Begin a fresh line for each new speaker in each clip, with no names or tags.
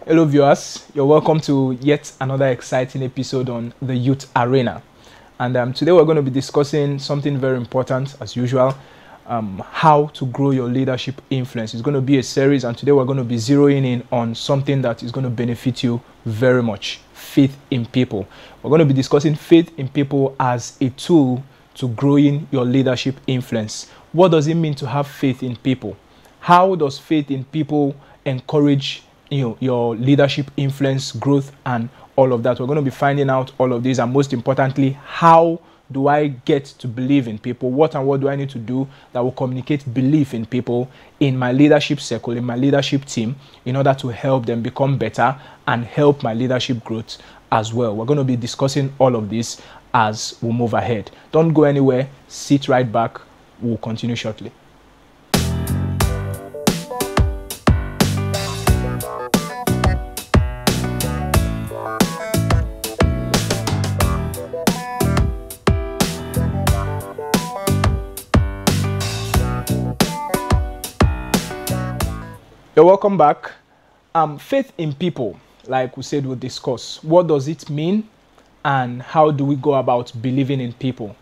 Hello viewers, you're welcome to yet another exciting episode on the Youth Arena. And today we're going to be discussing something very important as usual, how to grow your leadership influence. It's going to be a series, and today we're going to be zeroing in on something that is going to benefit you very much: faith in people. We're going to be discussing faith in people as a tool to growing your leadership influence. What does it mean to have faith in people? How does faith in people encourage your leadership influence, growth, and all of that? We're going to be finding out all of these, and most importantly, how do I get to believe in people? What do I need to do that will communicate belief in people in my leadership circle, in my leadership team, in order to help them become better and help my leadership growth as well? We're going to be discussing all of this as we move ahead. Don't go anywhere, sit right back. We'll continue shortly. You're welcome back. Faith in people, like we said, we'll discuss. What does it mean and how do we go about believing in people?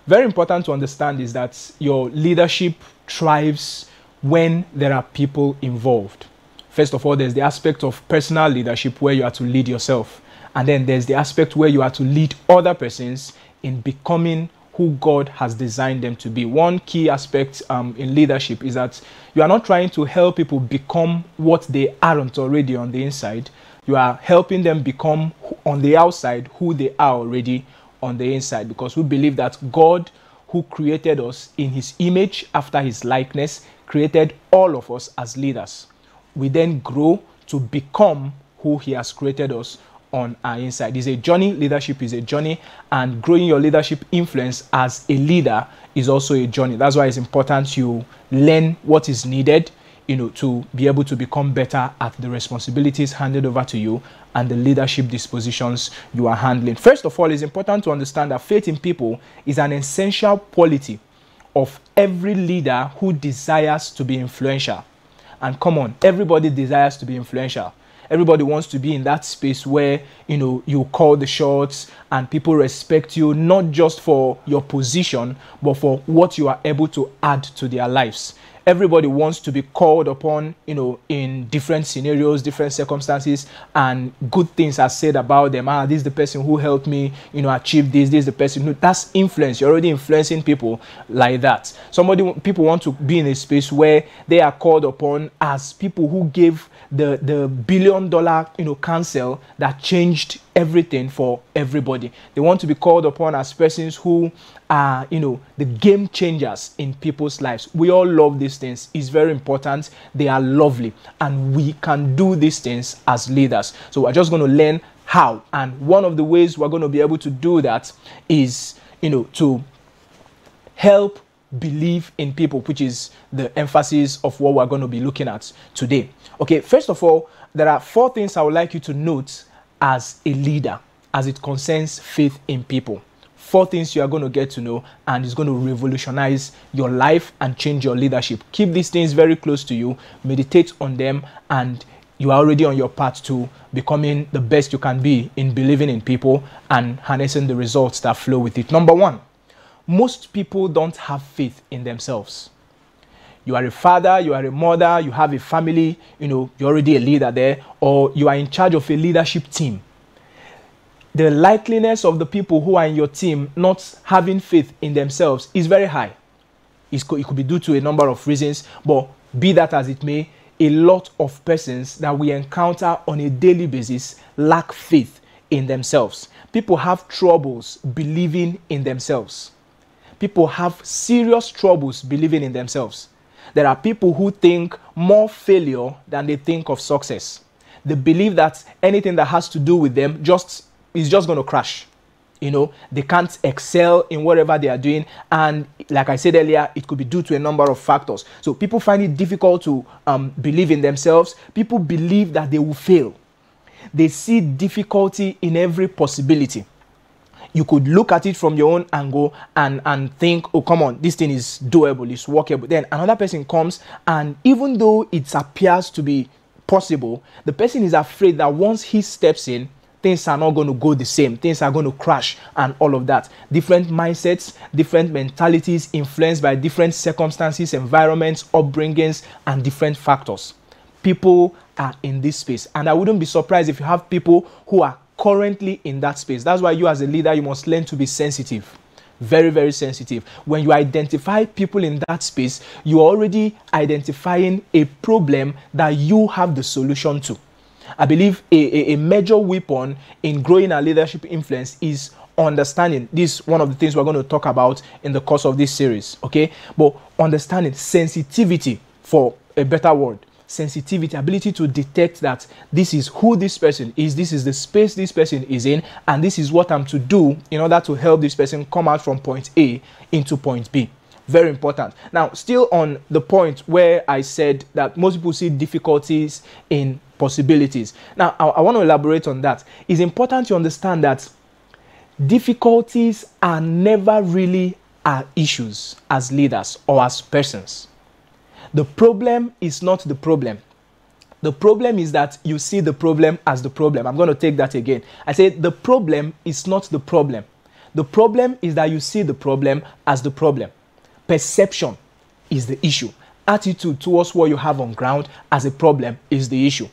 Very important to understand is that your leadership thrives when there are people involved. First of all, there's the aspect of personal leadership where you are to lead yourself. And then there's the aspect where you are to lead other persons in becoming who God has designed them to be. One key aspect in leadership is that you are not trying to help people become what they aren't already on the inside. You are helping them become on the outside who they are already on the inside, because we believe that God, who created us in his image after his likeness, created all of us as leaders. We then grow to become who he has created us on our inside. It's a journey. Leadership is a journey, and growing your leadership influence as a leader is also a journey. That's why it's important you learn what is needed, to be able to become better at the responsibilities handed over to you and the leadership dispositions you are handling. First of all, it's important to understand that faith in people is an essential quality of every leader who desires to be influential. And come on, everybody desires to be influential. Everybody wants to be in that space where, you call the shots and people respect you, not just for your position, but for what you are able to add to their lives. Everybody wants to be called upon, in different scenarios, different circumstances, and good things are said about them. This is the person who helped me, achieve this. This is the person who, that's influence. You're already influencing people like that. People want to be in a space where they are called upon as people who gave the billion-dollar, counsel that changed everything for everybody. They want to be called upon as persons who are, the game changers in people's lives. We all love these things. It's very important. They are lovely, and we can do these things as leaders. So we're just going to learn how, and one of the ways we're going to be able to do that is, to help believe in people, which is the emphasis of what we're going to be looking at today. Okay, first of all, there are 4 things I would like you to note as a leader as it concerns faith in people. 4 things you are going to get to know, and it's going to revolutionize your life and change your leadership. Keep these things very close to you, meditate on them, and you are already on your path to becoming the best you can be in believing in people and harnessing the results that flow with it. Number 1, most people don't have faith in themselves. You are a father, you are a mother, you have a family, you're already a leader there, or you are in charge of a leadership team. The likeliness of the people who are in your team not having faith in themselves is very high. It could be due to a number of reasons, but be that as it may, a lot of persons that we encounter on a daily basis lack faith in themselves. People have troubles believing in themselves. People have serious troubles believing in themselves. There are people who think more failure than they think of success. They believe that anything that has to do with them is just going to crash. They can't excel in whatever they are doing. And like I said earlier, it could be due to a number of factors. So people find it difficult to believe in themselves. People believe that they will fail. They see difficulty in every possibility. You could look at it from your own angle and think, oh, come on, this thing is doable, it's workable. Then another person comes, and even though it appears to be possible, the person is afraid that once he steps in, things are not going to go the same. Things are going to crash and all of that. Different mindsets, different mentalities influenced by different circumstances, environments, upbringings, and different factors. People are in this space. And I wouldn't be surprised if you have people who are currently in that space. That's why you as a leader, you must learn to be sensitive. Very, very sensitive. When you identify people in that space, you are already identifying a problem that you have the solution to. I believe a major weapon in growing our leadership influence is understanding. This is one of the things we're going to talk about in the course of this series, okay? But understanding, sensitivity, for a better word. Sensitivity, ability to detect that this is who this person is, this is the space this person is in, and this is what I'm to do in order to help this person come out from point A into point B. Very important. Now, still on the point where I said that most people see difficulties in possibilities. Now, I want to elaborate on that. It's important to understand that difficulties are never really our issues as leaders or as persons. The problem is not the problem. The problem is that you see the problem as the problem. I'm going to take that again. I said the problem is not the problem. The problem is that you see the problem as the problem. Perception is the issue. Attitude towards what you have on ground as a problem is the issue.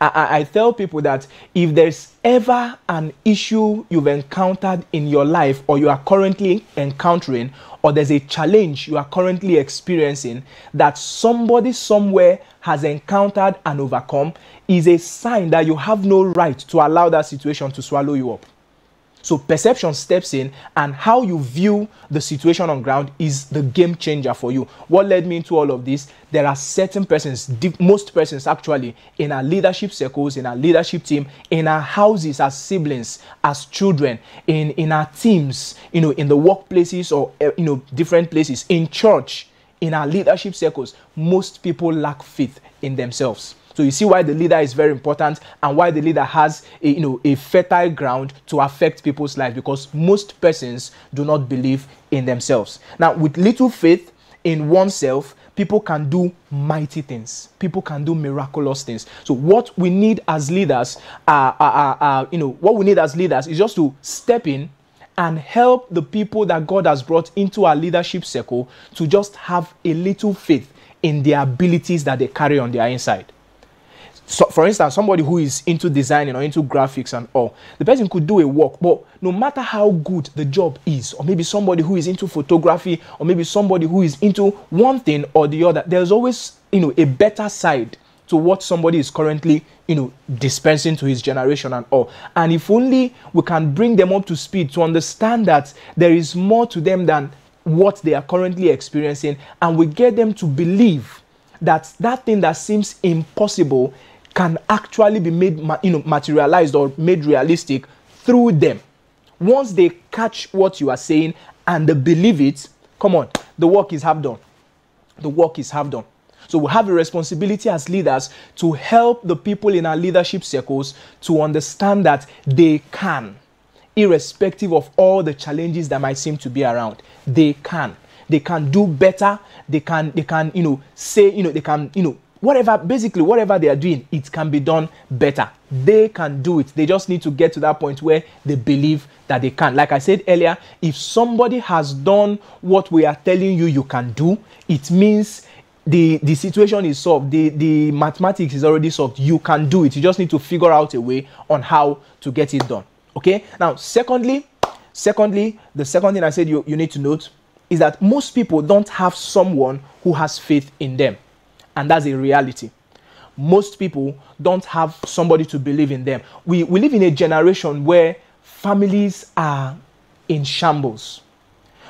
I tell people that if there's ever an issue you've encountered in your life or you are currently encountering, or there's a challenge you are currently experiencing that somebody somewhere has encountered and overcome, is a sign that you have no right to allow that situation to swallow you up. So perception steps in, and how you view the situation on ground is the game changer for you. What led me into all of this? There are certain persons, most persons actually, in our leadership circles, in our leadership team, in our houses as siblings, as children, in our teams, in the workplaces or different places, in church, in our leadership circles. Most people lack faith in themselves. So you see why the leader is very important, and why the leader has a fertile ground to affect people's lives, because most persons do not believe in themselves. Now, with little faith in oneself, people can do mighty things. People can do miraculous things. So what we need as leaders, what we need as leaders is just to step in and help the people that God has brought into our leadership circle to just have a little faith in the abilities that they carry on their inside. So, for instance, somebody who is into designing or into graphics and all, the person could do a work, but no matter how good the job is, or maybe somebody who is into photography, or maybe somebody who is into one thing or the other, there's always, a better side to what somebody is currently, dispensing to his generation and all. And if only we can bring them up to speed to understand that there is more to them than what they are currently experiencing, and we get them to believe that that thing that seems impossible can actually be made, materialized or made realistic through them. Once they catch what you are saying and they believe it, come on, the work is half done. The work is half done. So we have a responsibility as leaders to help the people in our leadership circles to understand that they can, irrespective of all the challenges that might seem to be around. They can do better. They can, whatever they are doing, it can be done better. They can do it. They just need to get to that point where they believe that they can. Like I said earlier, if somebody has done what we are telling you you can do, it means the situation is solved. The mathematics is already solved. You can do it. You just need to figure out a way on how to get it done. Okay? Now, secondly, the second thing I said you need to note is that most people don't have someone who has faith in them. And that's a reality. Most people don't have somebody to believe in them. We live in a generation where families are in shambles.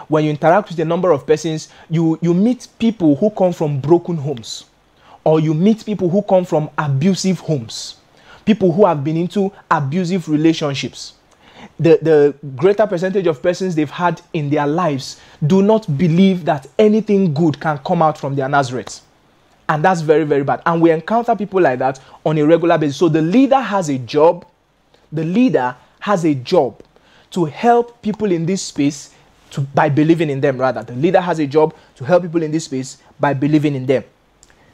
When you interact with a number of persons, you meet people who come from broken homes, or you meet people who come from abusive homes, people who have been into abusive relationships. The greater percentage of persons they've had in their lives do not believe that anything good can come out from their Nazareth. And that's very, very bad. And we encounter people like that on a regular basis. So the leader has a job. The leader has a job to help people in this space by believing in them, rather. The leader has a job to help people in this space by believing in them.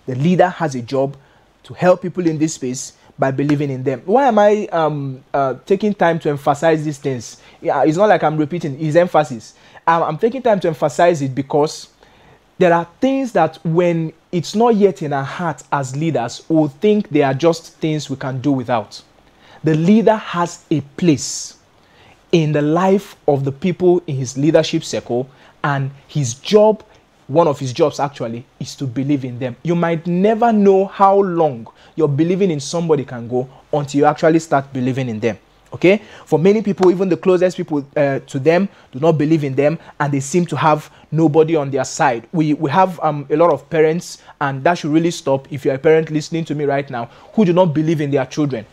The leader has a job to help people in this space by believing in them. Why am I taking time to emphasize these things? Yeah, it's not like I'm repeating, it's emphasis. I'm taking time to emphasize it because there are things that when it's not yet in our heart as leaders, we'll think they are just things we can do without. The leader has a place in the life of the people in his leadership circle, and his job, one of his jobs actually, is to believe in them. You might never know how long your believing in somebody can go until you actually start believing in them. Okay, for many people, even the closest people to them do not believe in them, and they seem to have nobody on their side. We have a lot of parents, and that should really stop. If you're a parent listening to me right now who do not believe in their children,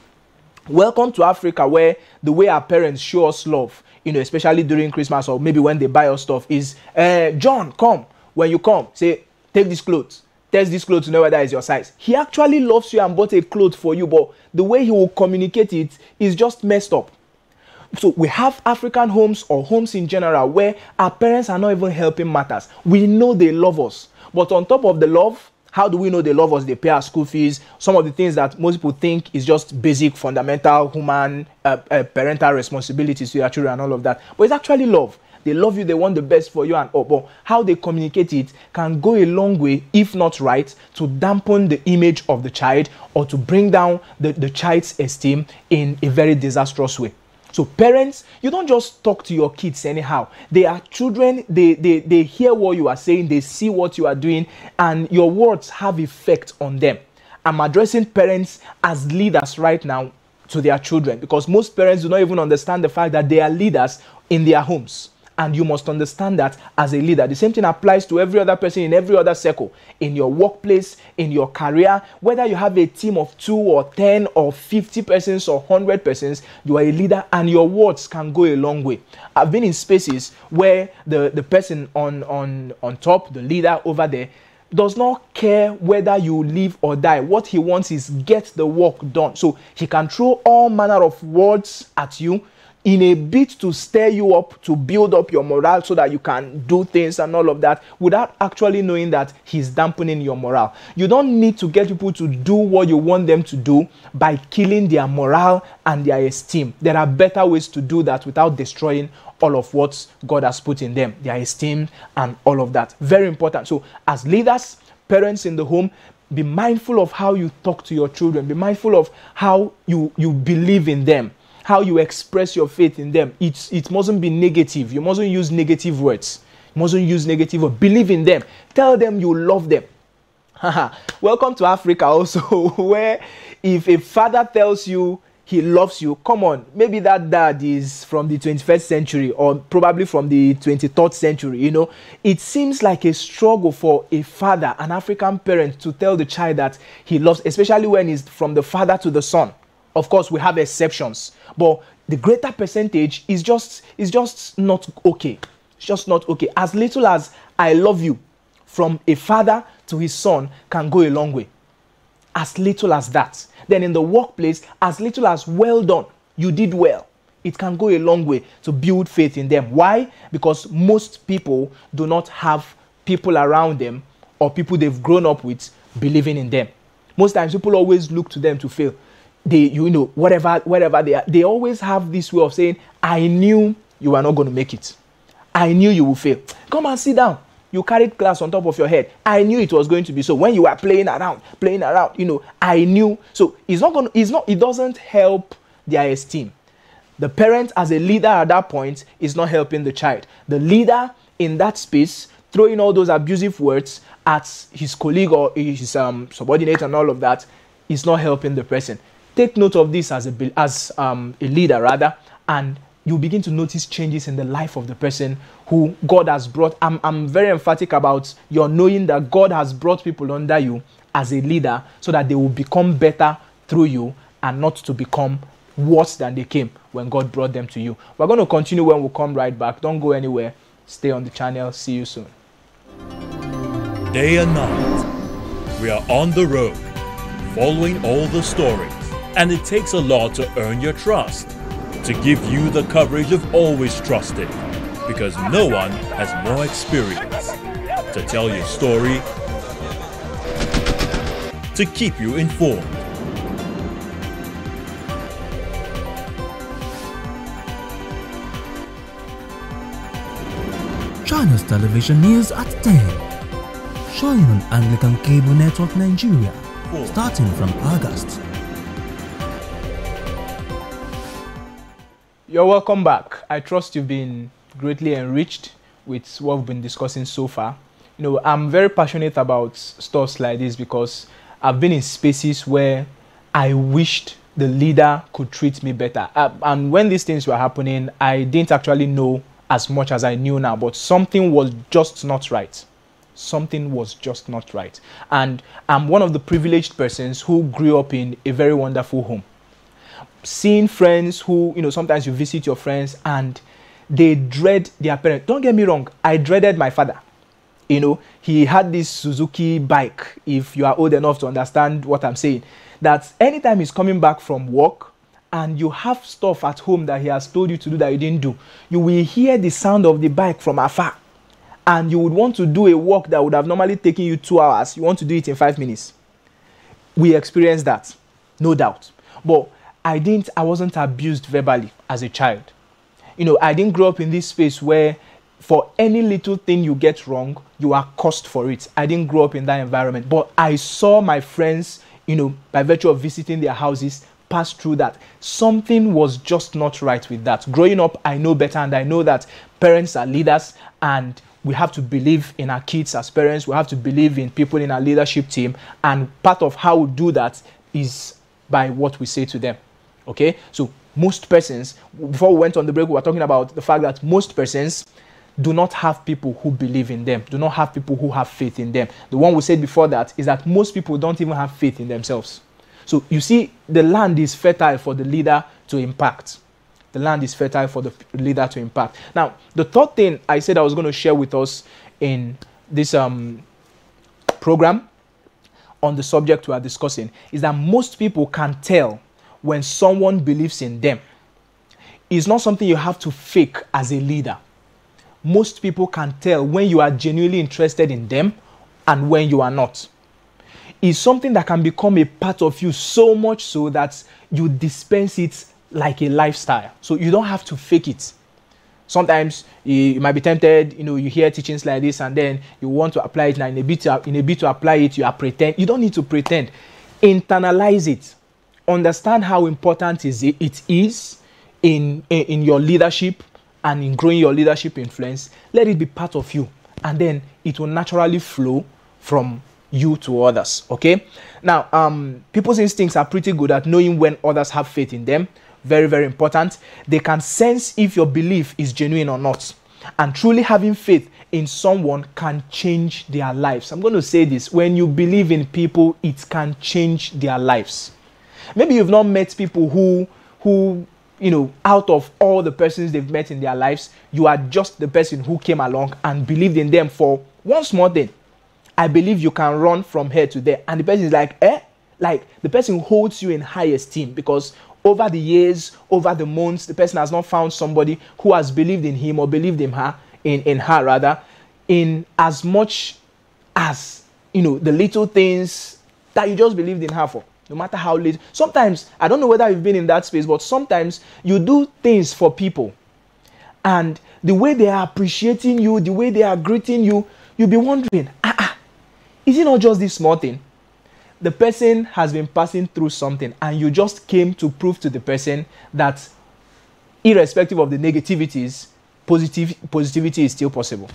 welcome to Africa, where the way our parents show us love, you know, especially during Christmas or maybe when they buy us stuff, is John, come. When you come, say, take these clothes. Test this clothes to know whether it's your size. He actually loves you and bought a cloth for you, but the way he will communicate it is just messed up. So we have African homes or homes in general where our parents are not even helping matters. We know they love us, but on top of the love, how do we know they love us? They pay our school fees. Some of the things that most people think is just basic, fundamental, human, parental responsibilities to their children and all of that. But it's actually love. They love you, they want the best for you, and all. But how they communicate it can go a long way, if not right, to dampen the image of the child or to bring down the child's esteem in a very disastrous way. So parents, you don't just talk to your kids anyhow. They are children, they hear what you are saying, they see what you are doing, and your words have effect on them. I'm addressing parents as leaders right now to their children, because most parents do not even understand the fact that they are leaders in their homes. And you must understand that as a leader. The same thing applies to every other person in every other circle, in your workplace, in your career. Whether you have a team of 2 or 10 or 50 persons or 100 persons, you are a leader, and your words can go a long way. I've been in spaces where the person on top, the leader over there, does not care whether you live or die. What he wants is get the work done. So he can throw all manner of words at you in a bid to stir you up, to build up your morale so that you can do things and all of that, without actually knowing that he's dampening your morale. You don't need to get people to do what you want them to do by killing their morale and their esteem. There are better ways to do that without destroying all of what God has put in them, their esteem and all of that. Very important. So as leaders, parents in the home, be mindful of how you talk to your children. Be mindful of how you believe in them, how you express your faith in them. It mustn't be negative. You mustn't use negative words. You mustn't use negative words. Believe in them. Tell them you love them. Welcome to Africa also, where if a father tells you he loves you, come on, maybe that dad is from the 21st century or probably from the 23rd century, you know. It seems like a struggle for a father, an African parent, to tell the child that he loves, especially when it's from the father to the son. Of course, we have exceptions, but the greater percentage is just not okay. It's just not okay. As little as I love you from a father to his son can go a long way. As little as that. Then in the workplace, as little as well done, you did well. It can go a long way to build faith in them. Why? Because most people do not have people around them or people they've grown up with believing in them. Most times people always look to them to fail. They, you know, whatever they are, they always have this way of saying, I knew you were not going to make it. I knew you will fail. Come and sit down. You carried glass on top of your head. I knew it was going to be so. When you were playing around, you know, I knew. So it doesn't help their esteem. The parent as a leader at that point is not helping the child. The leader in that space, throwing all those abusive words at his colleague or his subordinate and all of that, is not helping the person. Take note of this as a leader rather, and you begin to notice changes in the life of the person who God has brought. I'm very emphatic about your knowing that God has brought people under you as a leader so that they will become better through you and not to become worse than they came when God brought them to you. We're going to continue when we come right back. Don't go anywhere. Stay on the channel. See you soon.
Day and night, we are on the road, following all the stories. And it takes a lot to earn your trust, to give you the coverage of always trusted, because no one has more experience to tell your story to keep you informed.
Channels Television News at 10. Showing on Anglican Cable Network Nigeria, starting from August.
You're welcome back. I trust you've been greatly enriched with what we've been discussing so far. You know, I'm very passionate about stuff like this because I've been in spaces where I wished the leader could treat me better. And when these things were happening, I didn't actually know as much as I knew now, but something was just not right. Something was just not right. And I'm one of the privileged persons who grew up in a very wonderful home. Seeing friends who, you know, sometimes you visit your friends and they dread their parents. Don't get me wrong, I dreaded my father. You know, he had this Suzuki bike, if you are old enough to understand what I'm saying, that anytime he's coming back from work and you have stuff at home that he has told you to do that you didn't do, you will hear the sound of the bike from afar. And you would want to do a work that would have normally taken you 2 hours. You want to do it in 5 minutes. We experienced that, no doubt. But I wasn't abused verbally as a child. You know, I didn't grow up in this space where for any little thing you get wrong, you are cursed for it. I didn't grow up in that environment. But I saw my friends, you know, by virtue of visiting their houses, pass through that. Something was just not right with that. Growing up, I know better, and I know that parents are leaders, and we have to believe in our kids as parents. We have to believe in people in our leadership team. And part of how we do that is by what we say to them. Okay? So most persons, before we went on the break, we were talking about the fact that most persons do not have people who believe in them, do not have people who have faith in them. The one we said before that is that most people don't even have faith in themselves. So you see, the land is fertile for the leader to impact. The land is fertile for the leader to impact. Now, the third thing I said I was going to share with us in this program on the subject we are discussing is that most people can tell when someone believes in them. It's not something you have to fake as a leader. Most people can tell when you are genuinely interested in them and when you are not. It's something that can become a part of you so much so that you dispense it like a lifestyle. So you don't have to fake it. Sometimes you might be tempted, you know, you hear teachings like this and then you want to apply it. Now in a bit to apply it, you are pretend. You don't need to pretend. Internalize it. Understand how important it is in your leadership and in growing your leadership influence. Let it be part of you, and then it will naturally flow from you to others. Okay? Now, people's instincts are pretty good at knowing when others have faith in them. Very, very important. They can sense if your belief is genuine or not. And truly having faith in someone can change their lives. I'm going to say this. When you believe in people, it can change their lives. Maybe you've not met people who you know, out of all the persons they've met in their lives, you are just the person who came along and believed in them for one small thing. I believe you can run from here to there. And the person is like, eh? Like, the person holds you in high esteem because over the years, over the months, the person has not found somebody who has believed in him or believed in her, in as much as, you know, the little things that you just believed in her for. No matter how little. Sometimes, I don't know whether you've been in that space, but sometimes you do things for people. And the way they are appreciating you, the way they are greeting you, you'll be wondering, is it not just this small thing? The person has been passing through something and you just came to prove to the person that irrespective of the negativities, positivity is still possible.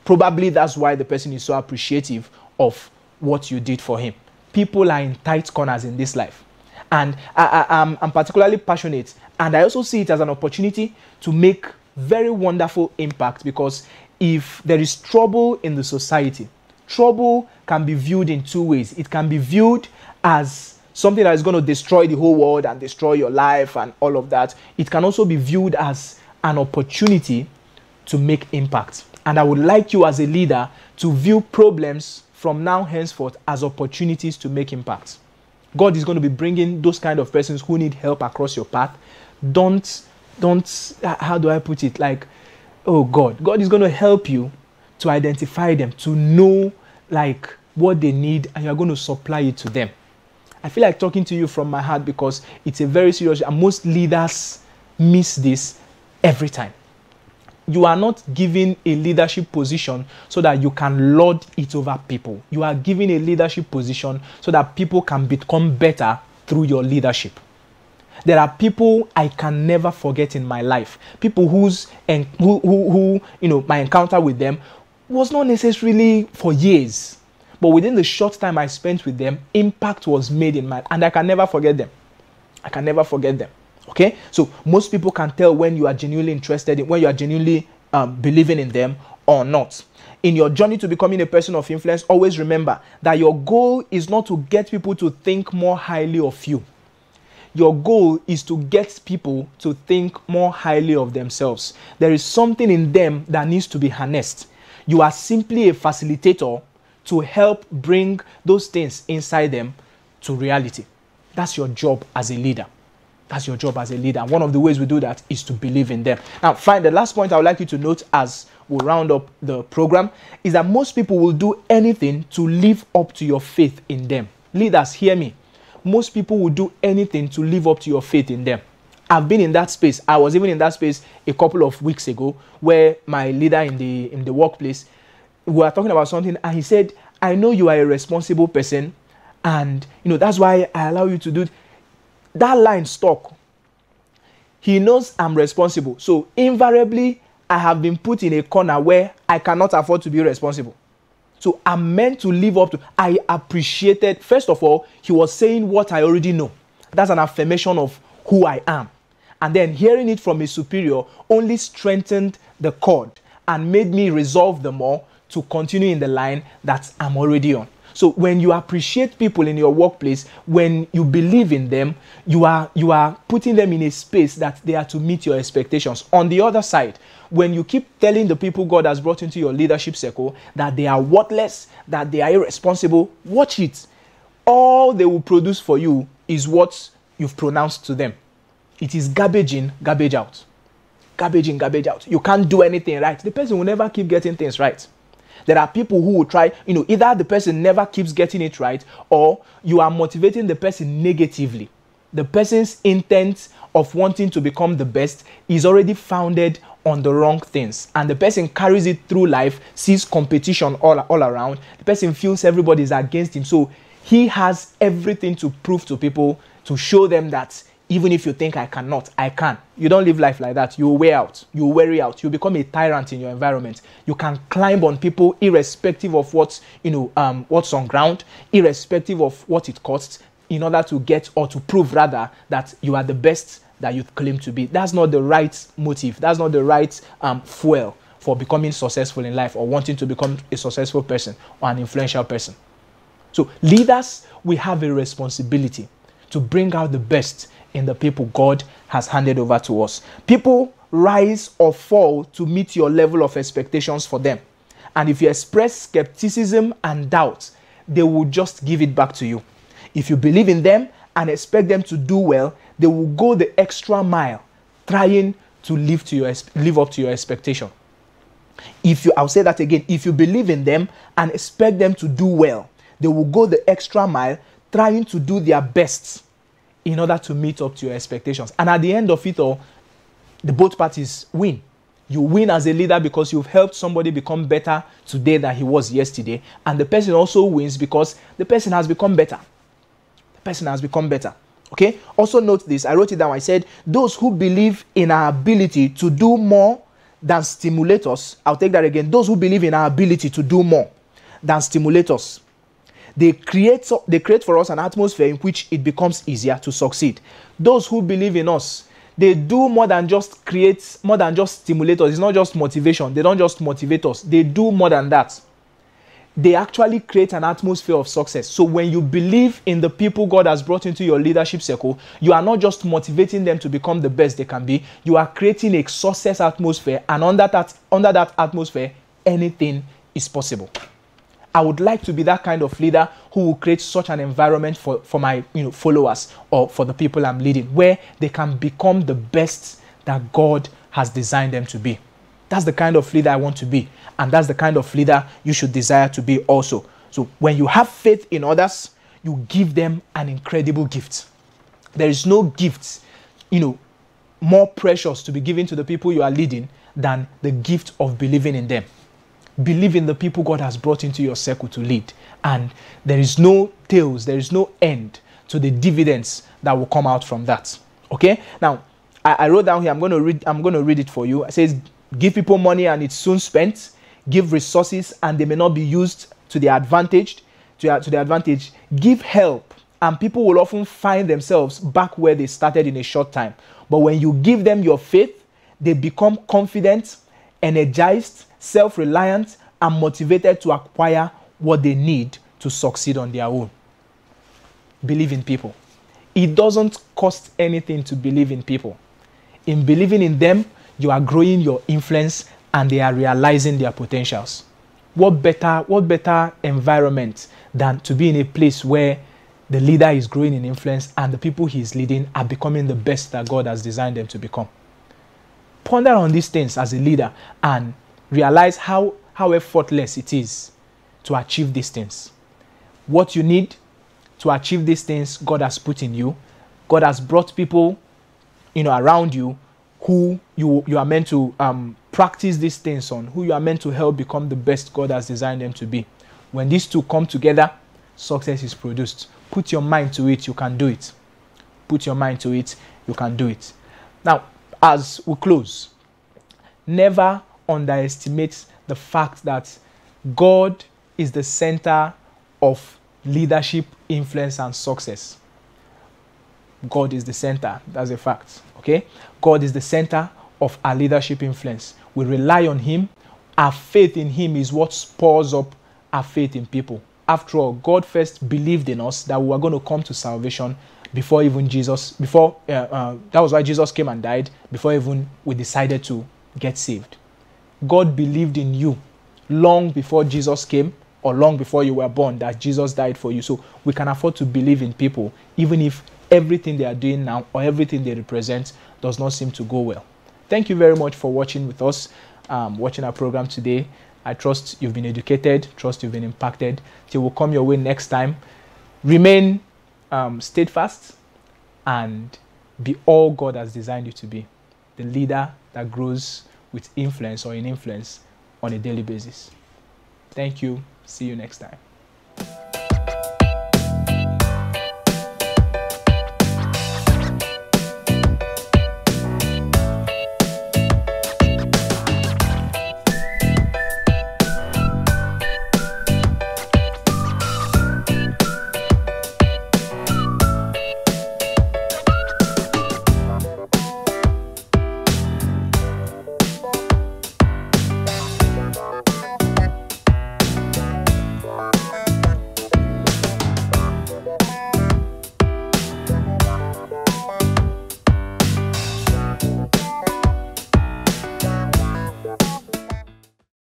Probably that's why the person is so appreciative of what you did for him. People are in tight corners in this life. And I'm particularly passionate. And I also see it as an opportunity to make very wonderful impact, because if there is trouble in the society, trouble can be viewed in two ways. It can be viewed as something that is going to destroy the whole world and destroy your life and all of that. It can also be viewed as an opportunity to make impact. And I would like you as a leader to view problems from now henceforth as opportunities to make impact. God is going to be bringing those kind of persons who need help across your path. Don't, how do I put it? Like, oh God is going to help you to identify them, to know like what they need, and you're going to supply it to them. I feel like talking to you from my heart because it's a very serious, and most leaders miss this every time. You are not given a leadership position so that you can lord it over people. You are given a leadership position so that people can become better through your leadership. There are people I can never forget in my life. People who my encounter with them was not necessarily for years. But within the short time I spent with them, impact was made in my, and I can never forget them. I can never forget them. Okay? So most people can tell when you are genuinely interested in, when you are genuinely believing in them or not. In your journey to becoming a person of influence, always remember that your goal is not to get people to think more highly of you. Your goal is to get people to think more highly of themselves. There is something in them that needs to be harnessed. You are simply a facilitator to help bring those things inside them to reality. That's your job as a leader. That's your job as a leader. And one of the ways we do that is to believe in them. Now, fine, the last point I would like you to note as we round up the program is that most people will do anything to live up to your faith in them. Leaders, hear me. Most people will do anything to live up to your faith in them. I've been in that space. I was even in that space a couple of weeks ago where my leader in the workplace, we were talking about something and he said, I know you are a responsible person and that's why I allow you to do it. That line stuck. He knows I'm responsible. So invariably, I have been put in a corner where I cannot afford to be responsible. So I'm meant to live up to, I appreciated, first of all, he was saying what I already know. That's an affirmation of who I am. And then hearing it from a superior only strengthened the cord and made me resolve the more to continue in the line that I'm already on. So when you appreciate people in your workplace, when you believe in them, you are putting them in a space that they are to meet your expectations. On the other side, when you keep telling the people God has brought into your leadership circle that they are worthless, that they are irresponsible, watch it. All they will produce for you is what you've pronounced to them. It is garbage in, garbage out. Garbage in, garbage out. You can't do anything right. The person will never keep getting things right. There are people who will try, either the person never keeps getting it right or you are motivating the person negatively. The person's intent of wanting to become the best is already founded on the wrong things. And the person carries it through life, sees competition all around. The person feels everybody is against him. So he has everything to prove to people, to show them that even if you think I cannot, I can. You don't live life like that. You will wear out. You will weary out. You become a tyrant in your environment. You can climb on people irrespective of what's on ground, irrespective of what it costs, in order to get or to prove rather that you are the best that you claim to be. That's not the right motive. That's not the right fuel for becoming successful in life or wanting to become a successful person or an influential person. So leaders, we have a responsibility to bring out the best in the people God has handed over to us. People rise or fall to meet your level of expectations for them. And if you express skepticism and doubt, they will just give it back to you. If you believe in them and expect them to do well, they will go the extra mile trying to live up to your expectation. I'll say that again. If you believe in them and expect them to do well, they will go the extra mile trying to do their best in order to meet up to your expectations. And at the end of it all, the both parties win. You win as a leader because you've helped somebody become better today than he was yesterday. And the person also wins because the person has become better. The person has become better. Okay? Also note this. I wrote it down. I said, those who believe in our ability to do more than stimulate us. I'll take that again. Those who believe in our ability to do more than stimulate us. They create for us an atmosphere in which it becomes easier to succeed. Those who believe in us, they do more than just create, more than just stimulate us. It's not just motivation. They don't just motivate us. They do more than that. They actually create an atmosphere of success. So when you believe in the people God has brought into your leadership circle, you are not just motivating them to become the best they can be. You are creating a success atmosphere, and under that atmosphere, anything is possible. I would like to be that kind of leader who will create such an environment for my followers or for the people I'm leading, where they can become the best that God has designed them to be. That's the kind of leader I want to be. And that's the kind of leader you should desire to be also. So when you have faith in others, you give them an incredible gift. There is no gift, more precious to be given to the people you are leading than the gift of believing in them. Believe in the people God has brought into your circle to lead. And there is no tails, there is no end to the dividends that will come out from that. Okay? Now, I wrote down here, I'm going to read it for you. It says, give people money and it's soon spent. Give resources and they may not be used to their advantage. Give help and people will often find themselves back where they started in a short time. But when you give them your faith, they become confident, energized, self-reliant, and motivated to acquire what they need to succeed on their own. Believe in people. It doesn't cost anything to believe in people. In believing in them, you are growing your influence and they are realizing their potentials. What better environment than to be in a place where the leader is growing in influence and the people he is leading are becoming the best that God has designed them to become. Ponder on these things as a leader and realize how effortless it is to achieve these things. What you need to achieve these things, God has put in you. God has brought people, around you who you are meant to practice these things on, who you are meant to help become the best God has designed them to be. When these two come together, success is produced. Put your mind to it, you can do it. Put your mind to it, you can do it. Now, as we close, never underestimate the fact that God is the center of leadership, influence, and success. God is the center. That's a fact. Okay? God is the center of our leadership influence. We rely on Him. Our faith in Him is what spurs up our faith in people. After all, God first believed in us that we were going to come to salvation before even Jesus, that was why Jesus came and died, before even we decided to get saved. God believed in you long before Jesus came or long before you were born, that Jesus died for you. So we can afford to believe in people even if everything they are doing now or everything they represent does not seem to go well. Thank you very much for watching with us, watching our program today. I trust you've been educated, trust you've been impacted. Till we'll come your way next time. Remain steadfast and be all God has designed you to be. The leader that grows with influence or in influence on a daily basis. Thank you. See you next time.